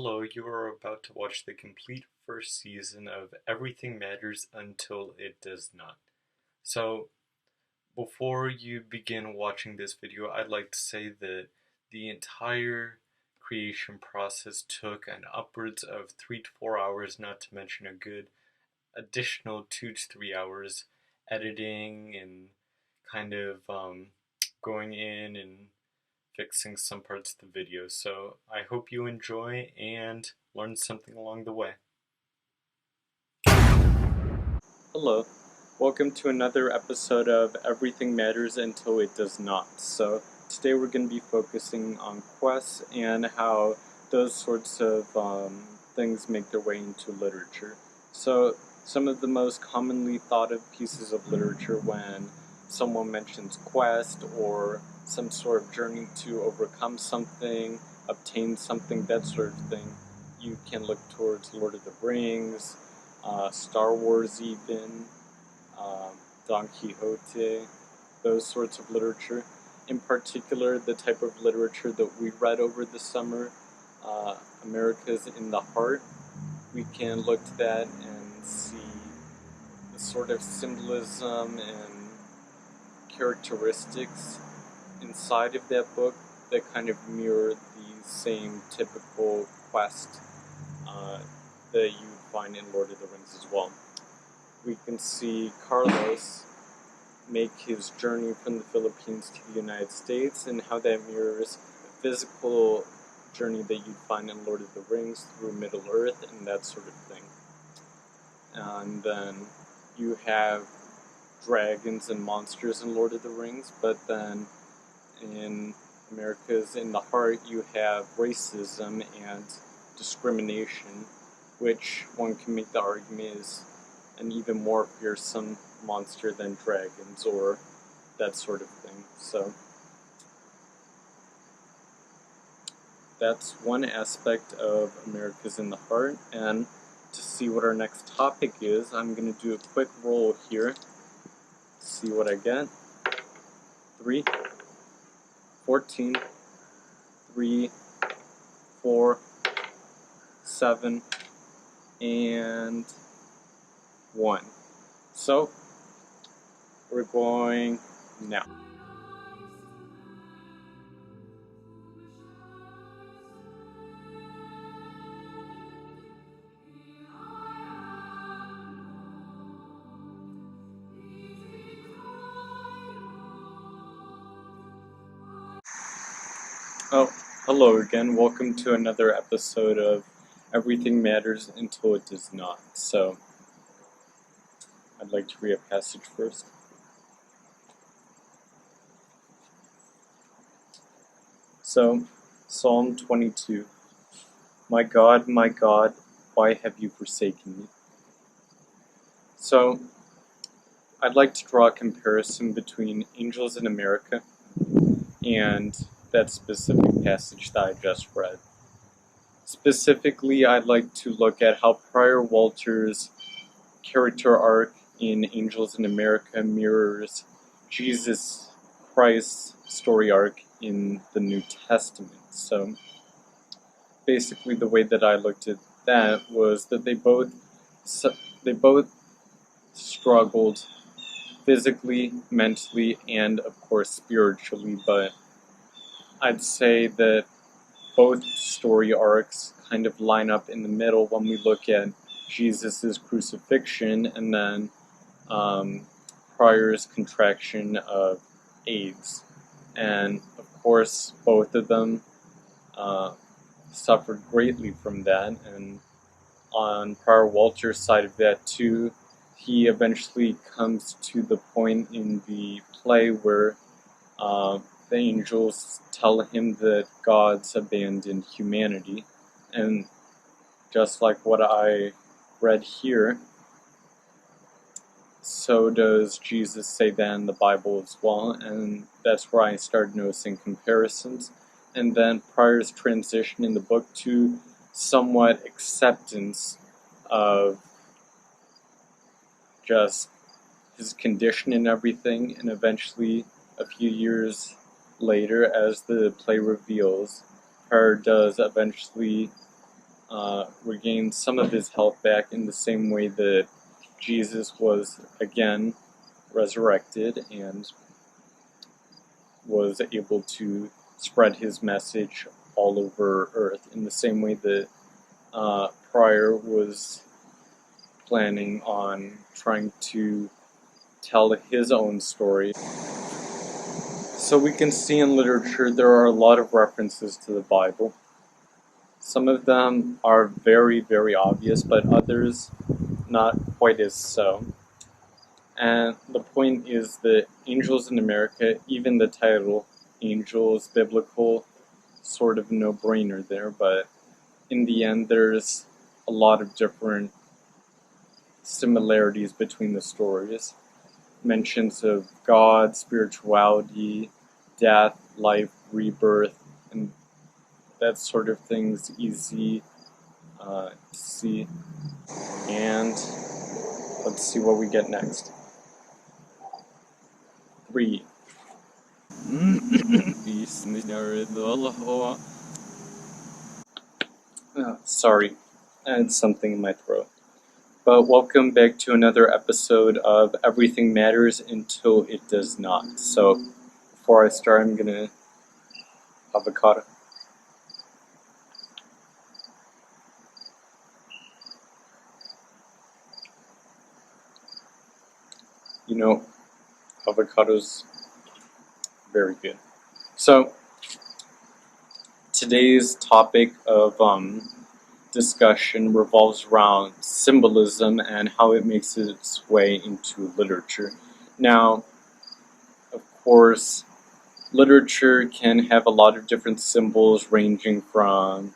Hello, you are about to watch the complete first season of Everything Matters Until It Does Not. So, before you begin watching this video, I'd like to say that the entire creation process took an upwards of 3 to 4 hours, not to mention a good additional 2 to 3 hours editing and kind of going in and fixing some parts of the video. So I hope you enjoy and learn something along the way. Hello, welcome to another episode of Everything Matters Until It Does Not. So today we're going to be focusing on quests and how those sorts of things make their way into literature. So some of the most commonly thought of pieces of literature when someone mentions quest or some sort of journey to overcome something, obtain something, that sort of thing, you can look towards Lord of the Rings, Star Wars even, Don Quixote, those sorts of literature. In particular, the type of literature that we read over the summer, America's in the Heart, we can look to that and see the sort of symbolism and characteristics inside of that book that kind of mirror the same typical quest that you find in Lord of the Rings as well. We can see Carlos make his journey from the Philippines to the United States and how that mirrors the physical journey that you'd find in Lord of the Rings through Middle-earth and that sort of thing. And then you have dragons and monsters in Lord of the Rings, but then in America's in the Heart you have racism and discrimination, which one can make the argument is an even more fearsome monster than dragons or that sort of thing. So that's one aspect of America's in the Heart. And to see what our next topic is, I'm going to do a quick roll here. See what I get. 3, 14, 3, 4, 7, and 1. So, we're going now. Oh, hello again. Welcome to another episode of Everything Matters Until It Does Not. So, I'd like to read a passage first. So, Psalm 22. My God, why have you forsaken me? So, I'd like to draw a comparison between Angels in America and that specific passage that I just read. Specifically, I'd like to look at how Prior Walter's character arc in Angels in America mirrors Jesus Christ's story arc in the New Testament. So basically the way that I looked at that was that they both struggled physically, mentally, and of course spiritually, but I'd say that both story arcs kind of line up in the middle when we look at Jesus' crucifixion and then Prior's contraction of AIDS. And of course, both of them suffered greatly from that. And on Prior Walter's side of that too, he eventually comes to the point in the play where the angels tell him that God's abandoned humanity. And just like what I read here, so does Jesus say that in the Bible as well, and that's where I started noticing comparisons. And then Prior's transition in the book to somewhat acceptance of just his condition and everything, and eventually a few years later, as the play reveals, Prior does eventually regained some of his health back in the same way that Jesus was again resurrected and was able to spread his message all over earth in the same way that Pryor was planning on trying to tell his own story. So we can see in literature there are a lot of references to the Bible. Some of them are very, very obvious, but others not quite as so. And the point is that Angels in America, even the title, Angels, biblical, sort of no-brainer there, but in the end there's a lot of different similarities between the stories. Mentions of God, spirituality, death, life, rebirth, and that sort of thing's easy to see. And let's see what we get next. 3. Sorry, I had something in my throat. But welcome back to another episode of Everything Matters Until It Does Not. So, before I start, I'm gonna avocado. You know, avocado's very good. So, today's topic of discussion revolves around symbolism and how it makes its way into literature. Now, of course, literature can have a lot of different symbols ranging from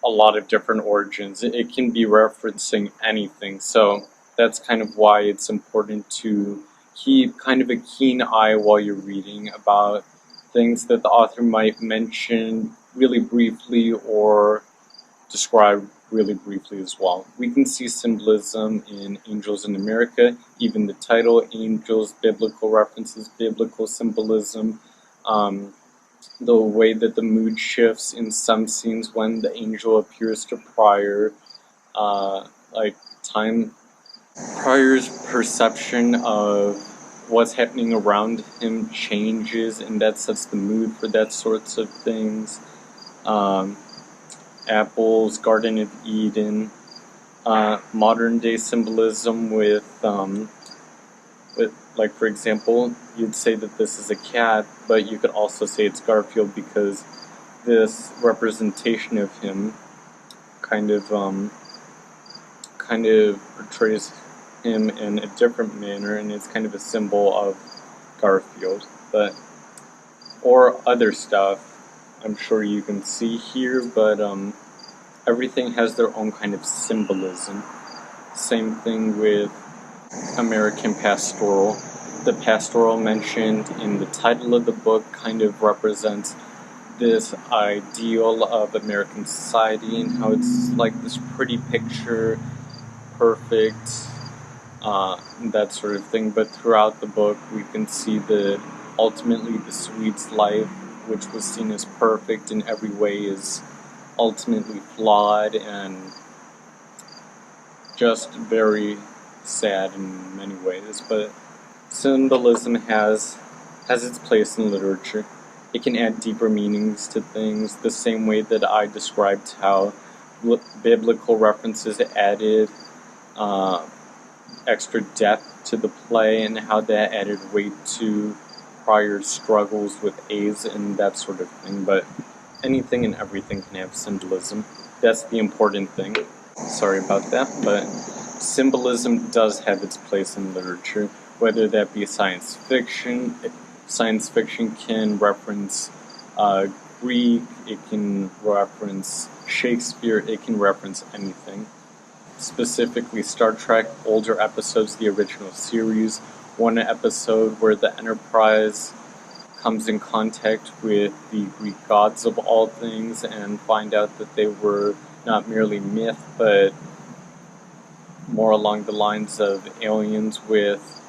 a lot of different origins. It can be referencing anything, so that's kind of why it's important to keep kind of a keen eye while you're reading about things that the author might mention really briefly or describe really briefly as well. We can see symbolism in Angels in America, even the title, Angels, biblical references, biblical symbolism, the way that the mood shifts in some scenes when the angel appears to Pryor, Pryor's perception of what's happening around him changes, and that sets the mood for that sorts of things. Apples, Garden of Eden, modern day symbolism with, like for example, you'd say that this is a cat, but you could also say it's Garfield because this representation of him kind of portrays him in a different manner, and it's kind of a symbol of Garfield. Or other stuff I'm sure you can see here, but everything has their own kind of symbolism. Same thing with American Pastoral. The pastoral mentioned in the title of the book kind of represents this ideal of American society and how it's like this pretty picture, perfect, that sort of thing. But throughout the book, we can see that ultimately the Swede's life, which was seen as perfect in every way, is ultimately flawed and just very sad in many ways. But symbolism has its place in literature. It can add deeper meanings to things, the same way that I described how biblical references added extra depth to the play, and how that added weight to Pryor's struggles with AIDS and that sort of thing. But anything and everything can have symbolism. That's the important thing. Sorry about that, but symbolism does have its place in literature, whether that be science fiction. Science fiction can reference Greek, it can reference Shakespeare, it can reference anything. Specifically Star Trek, older episodes, the original series, one episode where the Enterprise comes in contact with the Greek gods of all things and find out that they were not merely myth, but more along the lines of aliens with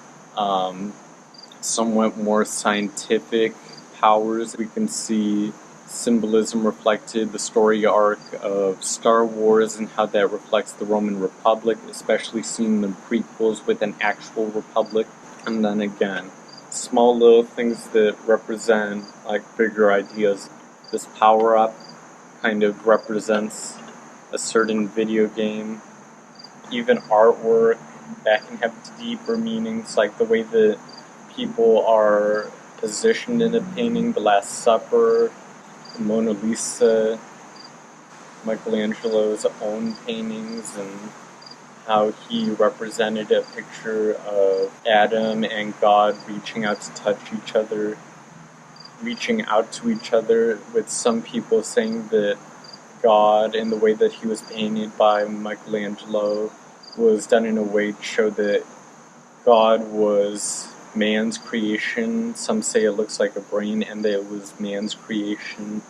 somewhat more scientific powers. We can see symbolism reflected the story arc of Star Wars and how that reflects the Roman Republic, especially seeing the prequels with an actual republic. And then again, small little things that represent like bigger ideas. This power up kind of represents a certain video game. Even artwork that can have deeper meanings, like the way that people are positioned in a painting, The Last Supper, the Mona Lisa, Michelangelo's own paintings, and how he represented a picture of Adam and God reaching out to touch each other, reaching out to each other, with some people saying that God and the way that he was painted by Michelangelo was done in a way to show that God was man's creation. Some say it looks like a brain and that it was man's creation.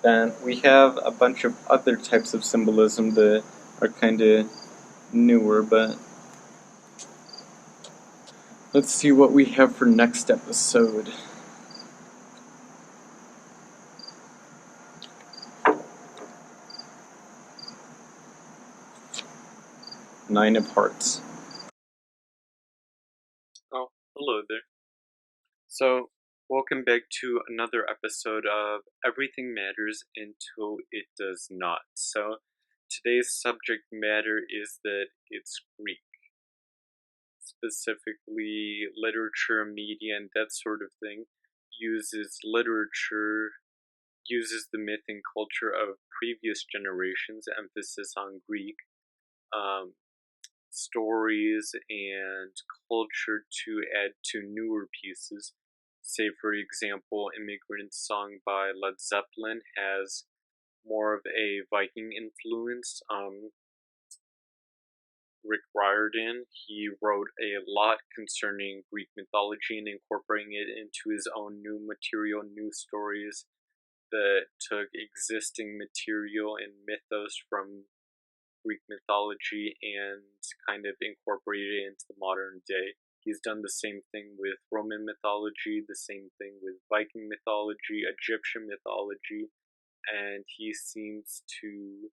Then we have a bunch of other types of symbolism that are kind of newer, but let's see what we have for next episode. Nine of Hearts. Oh, hello there. So, welcome back to another episode of Everything Matters Until It Does Not. So, today's subject matter is that it's Greek. Specifically, literature, media, and that sort of thing uses the myth and culture of previous generations, emphasis on Greek, um, stories and culture to add to newer pieces. Say, for example, Immigrant Song by Led Zeppelin has more of a Viking influence. Rick Riordan, he wrote a lot concerning Greek mythology and incorporating it into his own new material, new stories that took existing material and mythos from Greek mythology and kind of incorporated it into the modern day. He's done the same thing with Roman mythology, the same thing with Viking mythology, Egyptian mythology, and he seems to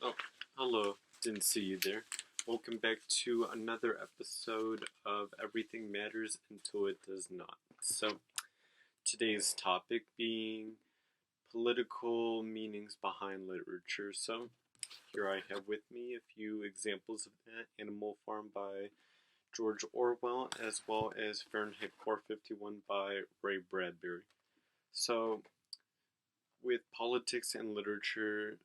Oh, hello. Didn't see you there. Welcome back to another episode of Everything Matters Until It Does Not. So, today's topic being political meanings behind literature. So, here I have with me a few examples of that. Animal Farm by George Orwell, as well as Fahrenheit 451 by Ray Bradbury. So, with politics and literature,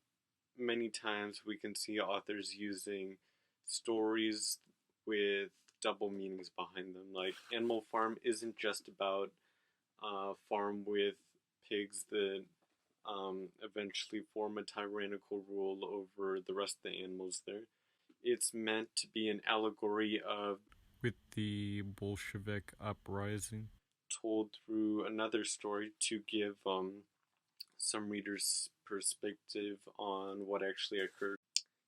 many times we can see authors using stories with double meanings behind them. Like Animal Farm isn't just about a farm with pigs that eventually form a tyrannical rule over the rest of the animals there. It's meant to be an allegory of with the Bolshevik uprising told through another story to give some readers' perspective on what actually occurred.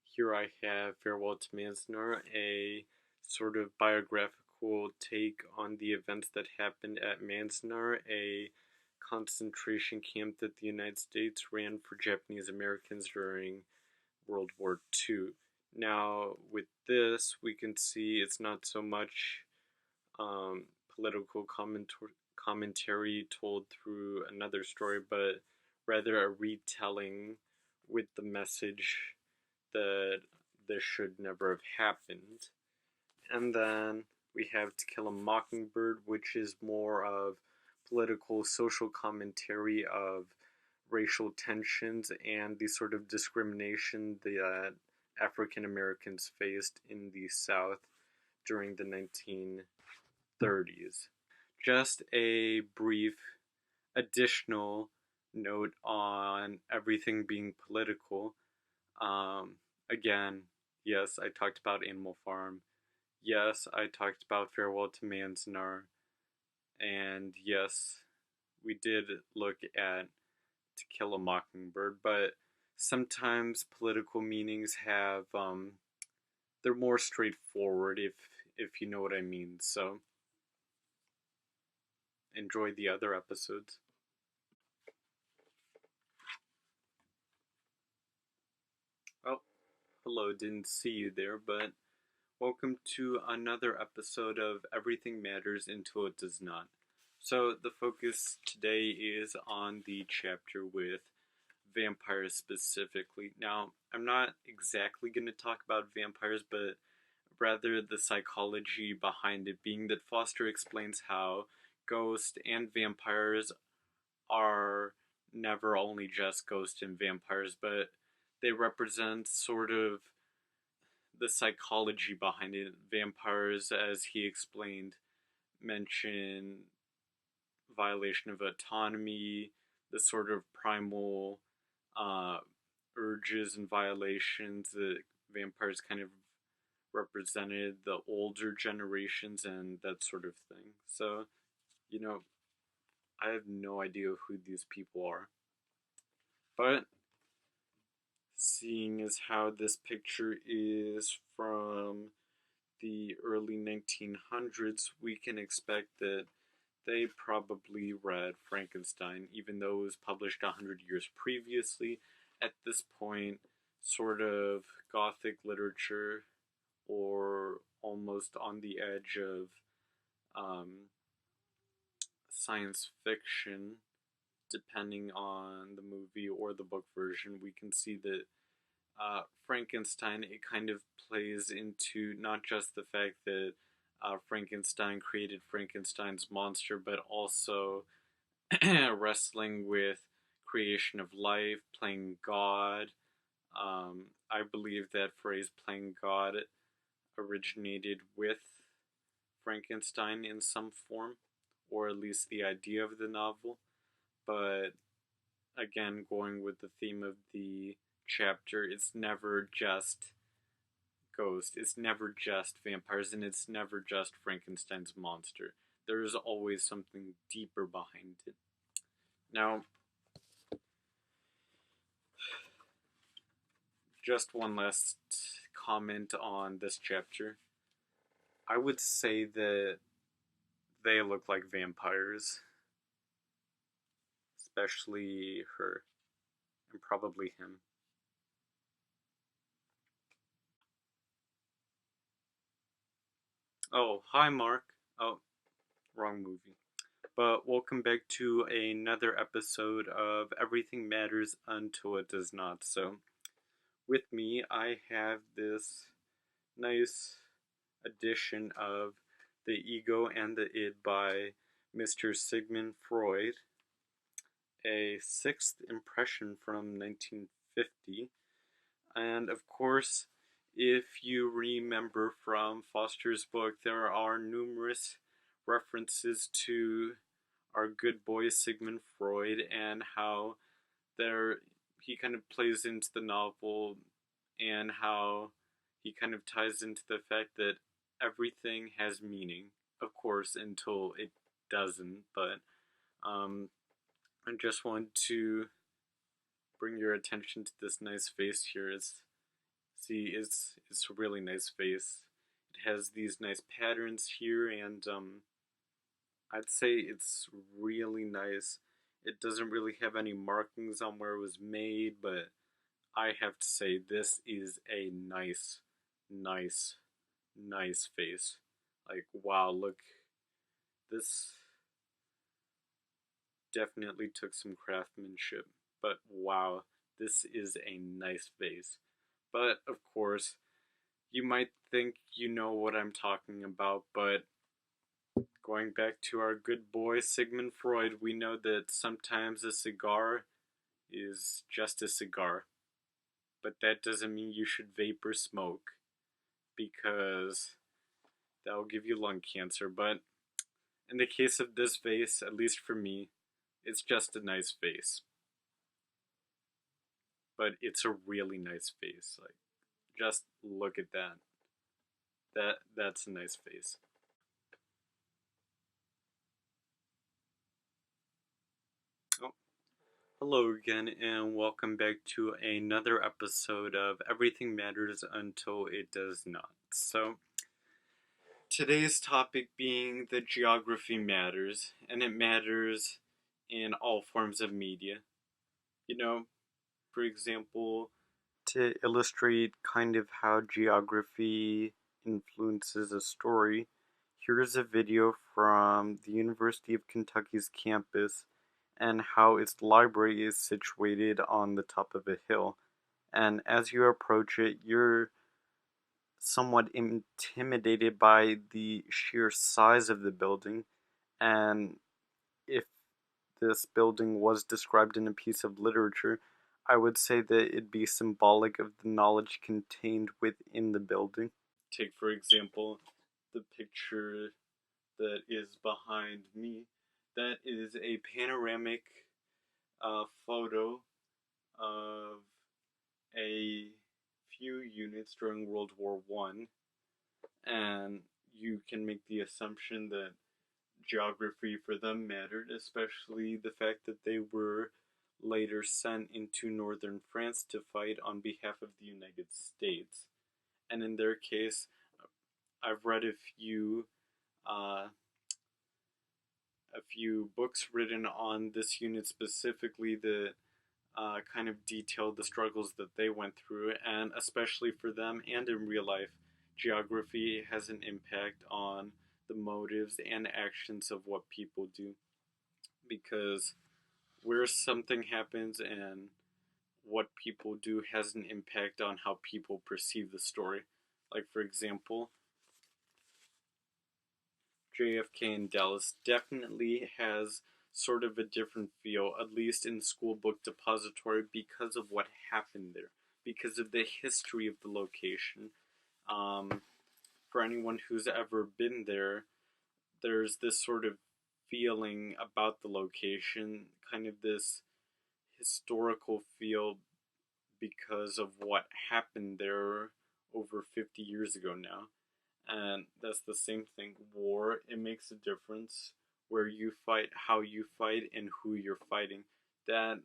Here I have Farewell to Manzanar, a sort of biographical take on the events that happened at Manzanar, a concentration camp that the United States ran for Japanese Americans during World War II. Now, with this, we can see it's not so much political commentary told through another story, but rather a retelling with the message that this should never have happened. And then we have To Kill a Mockingbird, which is more of political, social commentary of racial tensions and the sort of discrimination that African Americans faced in the South during the 1930s. Just a brief additional note on everything being political. Again, yes, I talked about Animal Farm. Yes, I talked about Farewell to Manzanar. And yes, we did look at To Kill a Mockingbird, but sometimes political meanings have they're more straightforward if you know what I mean. So enjoy the other episodes. Oh, hello, didn't see you there, but welcome to another episode of Everything Matters Until It Does Not. So the focus today is on the chapter with vampires specifically. Now, I'm not exactly going to talk about vampires, but rather the psychology behind it, being that Foster explains how ghosts and vampires are never only just ghosts and vampires, but they represent sort of the psychology behind it. Vampires, as he explained, mention violation of autonomy, the sort of primal uh, urges and violations that vampires kind of represented the older generations and that sort of thing. So, you know, I have no idea who these people are. But seeing as how this picture is from the early 1900s, we can expect that they probably read Frankenstein, even though it was published 100 years previously. At this point, sort of gothic literature, or almost on the edge of um, science fiction, depending on the movie or the book version, we can see that Frankenstein, it kind of plays into not just the fact that Frankenstein created Frankenstein's monster, but also wrestling with creation of life, playing God. I believe that phrase "playing God" originated with Frankenstein in some form, or at least the idea of the novel. But again, going with the theme of the chapter, it's never just ghosts, it's never just vampires, and it's never just Frankenstein's monster. There is always something deeper behind it. Now, just one last comment on this chapter. I would say that they look like vampires, especially her, and probably him. Oh, hi, Mark. Oh, wrong movie. But welcome back to another episode of Everything Matters Until It Does Not. So, with me, I have this nice edition of The Ego and the Id by Mr. Sigmund Freud, a sixth impression from 1950. And of course, if you remember from Foster's book, there are numerous references to our good boy Sigmund Freud and how there he kind of plays into the novel and how he kind of ties into the fact that everything has meaning, of course, until it doesn't. But I just want to bring your attention to this nice face here. It's a really nice face. It has these nice patterns here, and I'd say it's really nice. It doesn't really have any markings on where it was made, but I have to say this is a nice, nice, nice face. Like, wow, look, this definitely took some craftsmanship, but wow, this is a nice face. But of course, you might think you know what I'm talking about, but going back to our good boy Sigmund Freud, we know that sometimes a cigar is just a cigar. But that doesn't mean you should vape or smoke, because that will give you lung cancer. But in the case of this vase, at least for me, it's just a nice vase. But it's a really nice vase. Like, just look at that. That's a nice vase. Oh, Hello again, and welcome back to another episode of Everything Matters Until It Does Not. So, today's topic being that geography matters, and it matters in all forms of media. You know, for example, to illustrate kind of how geography influences a story, here's a video from the University of Kentucky's campus and how its library is situated on the top of a hill. And as you approach it, you're somewhat intimidated by the sheer size of the building. And if this building was described in a piece of literature, I would say that it'd be symbolic of the knowledge contained within the building. Take, for example, the picture that is behind me. That is a panoramic photo of a few units during World War One, and you can make the assumption that geography for them mattered, especially the fact that they were later sent into northern France to fight on behalf of the United States. And in their case, I've read uh, a few books written on this unit specifically that kind of detail the struggles that they went through, and especially for them and in real life, geography has an impact on the motives and actions of what people do. Because where something happens and what people do has an impact on how people perceive the story. Like, for example, JFK in Dallas definitely has sort of a different feel, at least in the school book depository, because of what happened there, because of the history of the location. Um, for anyone who's ever been there, there's this sort of feeling about the location, kind of this historical feel because of what happened there over 50 years ago now. And that's the same thing. War, it makes a difference where you fight, how you fight, and who you're fighting. That,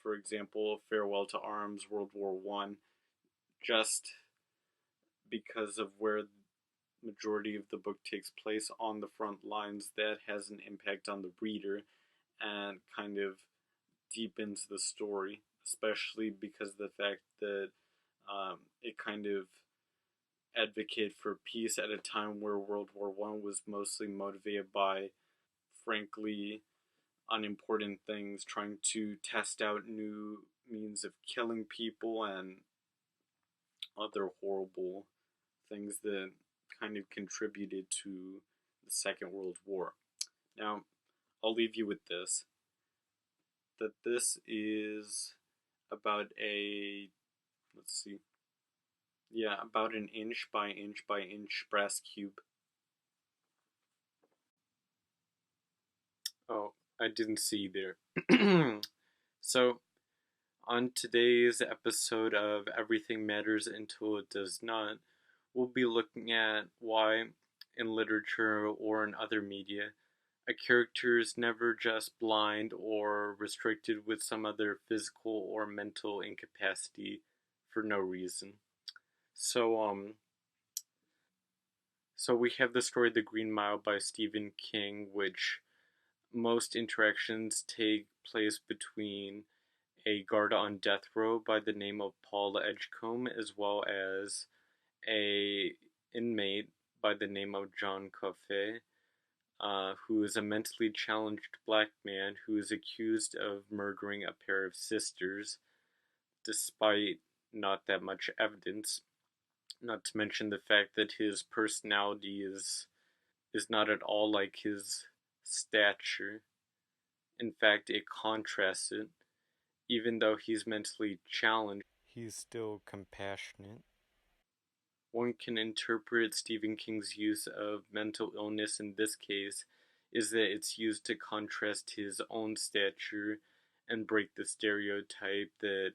for example, Farewell to Arms, World War One, just because of where the majority of the book takes place on the front lines, that has an impact on the reader and kind of deepens the story, especially because of the fact that it kind of advocate for peace at a time where World War One was mostly motivated by, frankly, unimportant things, trying to test out new means of killing people and other horrible things that kind of contributed to the Second World War. Now, I'll leave you with this, that this is about a, let's see, yeah, about an inch by inch by inch brass cube. Oh, I didn't see there. So, on today's episode of Everything Matters Until It Does Not, we'll be looking at why, in literature or in other media, a character is never just blind or restricted with some other physical or mental incapacity for no reason. So, so we have the story The Green Mile by Stephen King, which most interactions take place between a guard on death row by the name of Paul Edgecombe, as well as a inmate by the name of John Coffey, who is a mentally challenged black man who is accused of murdering a pair of sisters, despite not that much evidence. Not to mention the fact that his personality is not at all like his stature. In fact, it contrasts it. Even though he's mentally challenged, he's still compassionate. One can interpret Stephen King's use of mental illness in this case is that it's used to contrast his own stature and break the stereotype that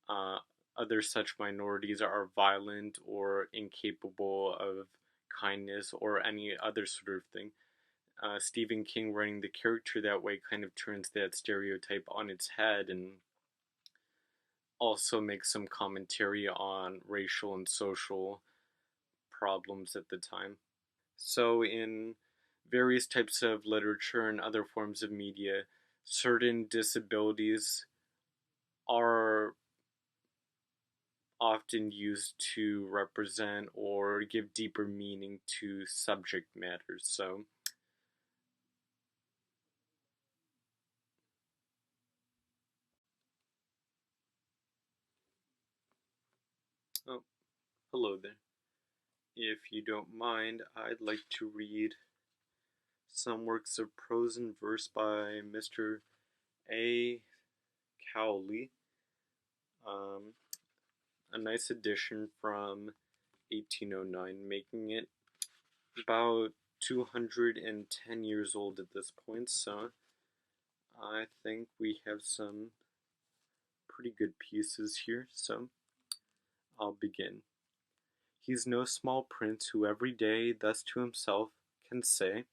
uh, other such minorities are violent or incapable of kindness or any other sort of thing. Stephen King writing the character that way kind of turns that stereotype on its head and also makes some commentary on racial and social problems at the time. So, in various types of literature and other forms of media, certain disabilities are often used to represent or give deeper meaning to subject matters. So, oh, hello there. If you don't mind, I'd like to read some works of prose and verse by Mr. A. Cowley. Um, a nice edition from 1809, making it about 210 years old at this point, so I think we have some pretty good pieces here, so I'll begin. He's no small prince who every day thus to himself can say,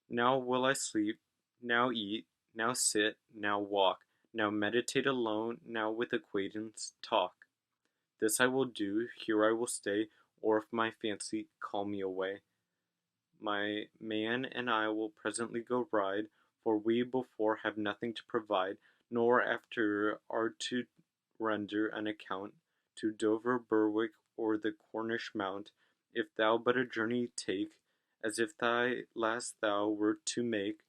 now will I sleep, now eat, now sit, now walk, now meditate alone, now with acquaintance talk. This I will do, here I will stay, or if my fancy call me away. My man and I will presently go ride, for we before have nothing to provide, nor after are to render an account to Dover, Berwick, or the Cornish mount, if thou but a journey take, as if thy last thou wert to make,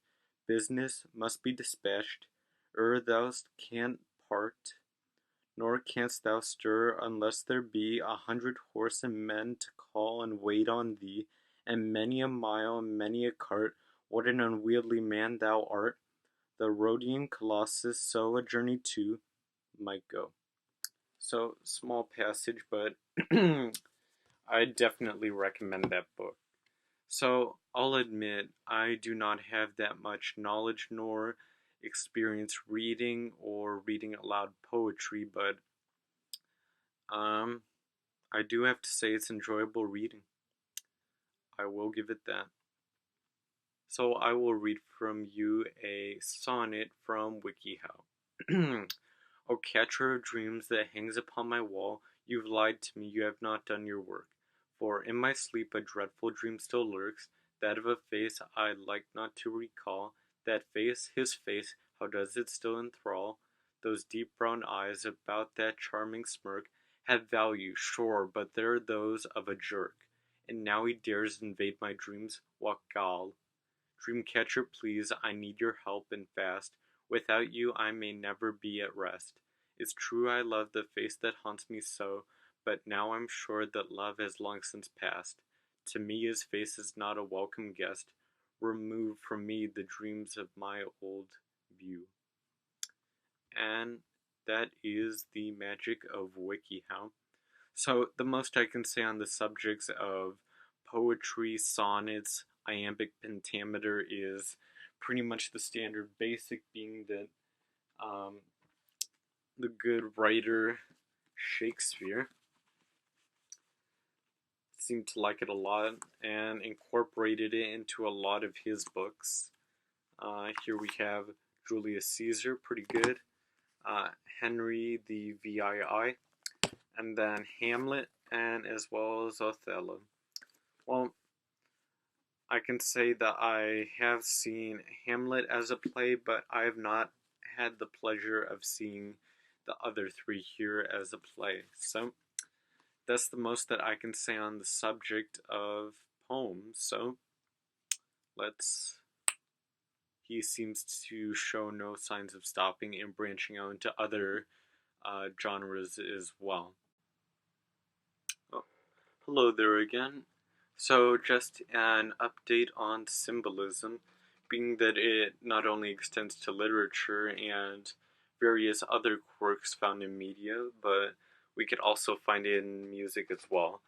business must be dispatched, ere thou canst part, nor canst thou stir, unless there be 100 horse and men to call and wait on thee, and many a mile and many a cart. What an unwieldy man thou art! The Rhodian Colossus so a journey too might go. So, small passage, but I definitely recommend that book. So, I'll admit, I do not have that much knowledge nor experience reading or reading aloud poetry, but um, I do have to say it's enjoyable reading. I will give it that. So I will read from you a sonnet from WikiHow. O catcher of dreams that hangs upon my wall, you've lied to me, you have not done your work. For in my sleep a dreadful dream still lurks, that of a face I like not to recall. That face, his face, how does it still enthrall? Those deep brown eyes about that charming smirk have value, sure, but they're those of a jerk. And now he dares invade my dreams, what gall! Dreamcatcher, please, I need your help and fast. Without you I may never be at rest. It's true I love the face that haunts me so, but now I'm sure that love has long since passed. To me his face is not a welcome guest. Remove from me the dreams of my old view. And that is the magic of WikiHow. So the most I can say on the subjects of poetry, sonnets, iambic pentameter is pretty much the standard basic, being that um, the good writer Shakespeare seemed to like it a lot and incorporated it into a lot of his books. Here we have Julius Caesar, pretty good. Henry the VII, and then Hamlet, and as well as Othello. Well, I can say that I have seen Hamlet as a play, but I have not had the pleasure of seeing the other three here as a play. So that's the most that I can say on the subject of poems. So let's. He seems to show no signs of stopping and branching out into other genres as well. Oh, hello there again. So, just an update on symbolism, being that it not only extends to literature and various other works found in media, but we could also find it in music as well.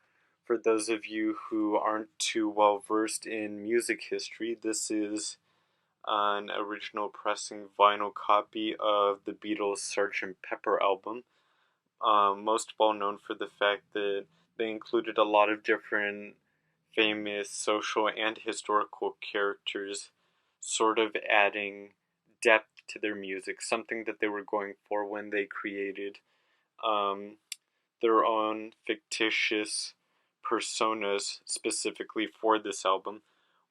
For those of you who aren't too well versed in music history, this is an original pressing vinyl copy of the Beatles' Sgt. Pepper album, most well known for the fact that they included a lot of different famous social and historical characters, sort of adding depth to their music, something that they were going for when they created um, their own fictitious personas specifically for this album.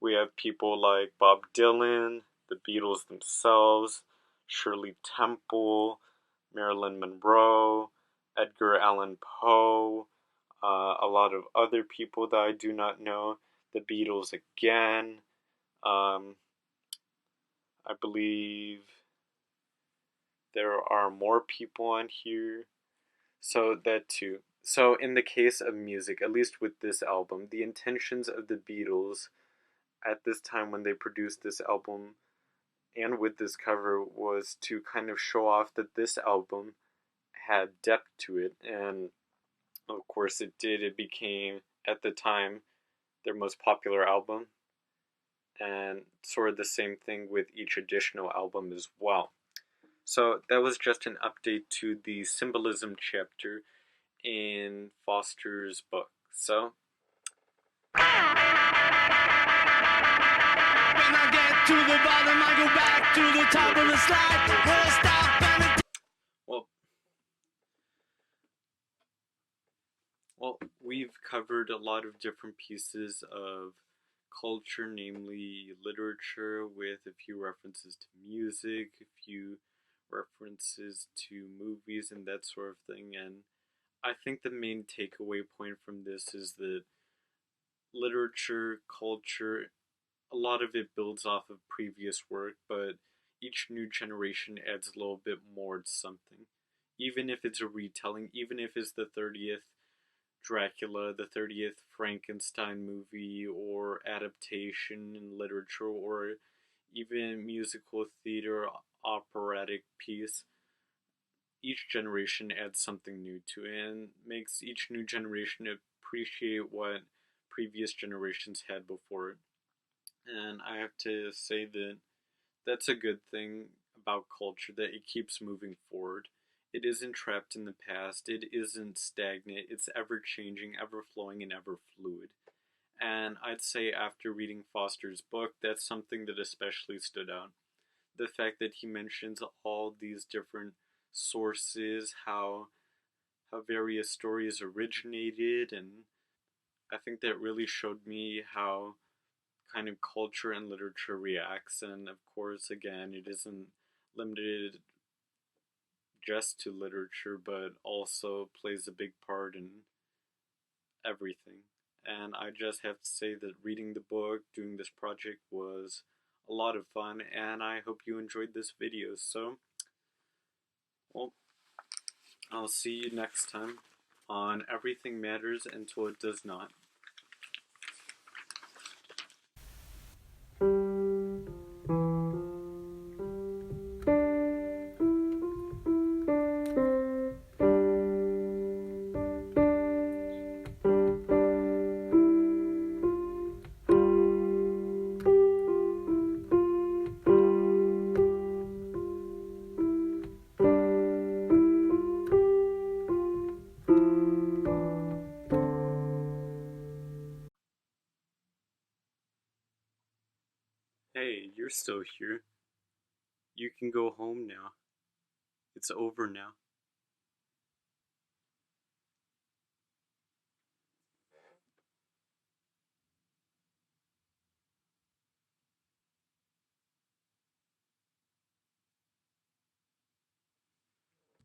We have people like Bob Dylan, the Beatles themselves, Shirley Temple, Marilyn Monroe, Edgar Allan Poe, a lot of other people that I do not know, the Beatles again. I believe there are more people on here. So that too. So in the case of music, at least with this album, the intentions of the Beatles at this time when they produced this album and with this cover was to kind of show off that this album had depth to it, and of course it did. It became at the time their most popular album, and sort of the same thing with each additional album as well. So that was just an update to the symbolism chapter in Foster's book. So When I get to the bottom, I go back to the top of the slide. Where I stop and well, we've covered a lot of different pieces of culture, namely literature, with a few references to music, a few references to movies, and that sort of thing. And I think the main takeaway point from this is that literature, culture, a lot of it builds off of previous work, but each new generation adds a little bit more to something. Even if it's a retelling, even if it's the 30th Dracula, the 30th Frankenstein movie, or adaptation in literature, or even musical theater, operatic piece, each generation adds something new to it and makes each new generation appreciate what previous generations had before it. And I have to say that that's a good thing about culture, that it keeps moving forward. It isn't trapped in the past, it isn't stagnant, it's ever changing, ever flowing, and ever fluid. And I'd say after reading Foster's book, that's something that especially stood out. The fact that he mentions all these different sources, how various stories originated, and I think that really showed me how kind of culture and literature reacts. And of course, again, it isn't limited just to literature, but also plays a big part in everything. And I just have to say that reading the book, doing this project was a lot of fun, and I hope you enjoyed this video. So, well, I'll see you next time on Everything Matters Until It Does Not. Hey, you're still here. You can go home now. It's over now.